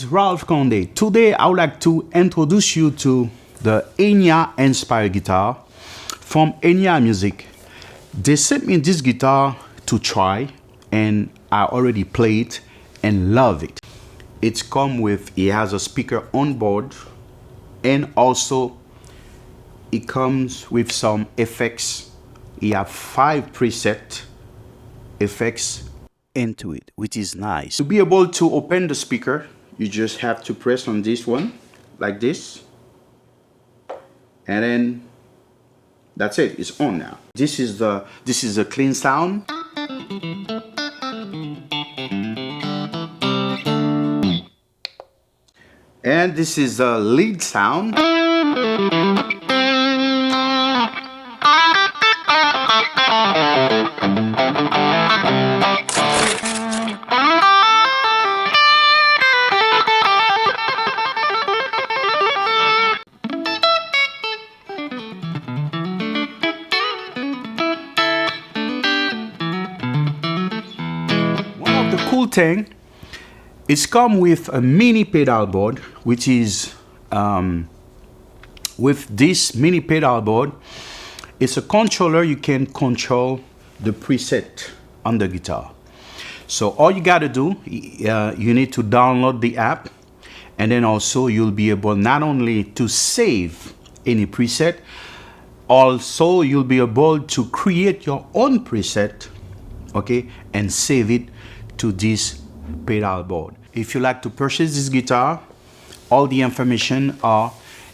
is Ralph Conde. Today I would like to introduce you to the Enya inspired guitar from Enya Music. They sent me this guitar to try and I already played and love it. It has a speaker on board, and also it comes with some effects. You have 5 preset effects into it, which is nice. To be able to open the speaker, you just have to press on this one like this, and then that's it, it's on now. This is a clean sound. And this is a lead sound. One of the cool thing, it's come with a mini pedal board, which is with this mini pedal board, it's a controller. You can control the preset on the guitar. So all you got to do, you need to download the app, and then also you'll be able not only to save any preset, also you'll be able to create your own preset, okay, and save it to this pedal board. If you like to purchase this guitar, all the information are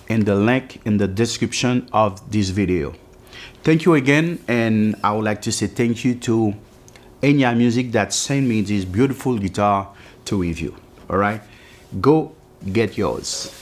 in the link in the description of this video. Thank you again, and I would like to say thank you to Enya Music that sent me this beautiful guitar to review. All right, go get yours.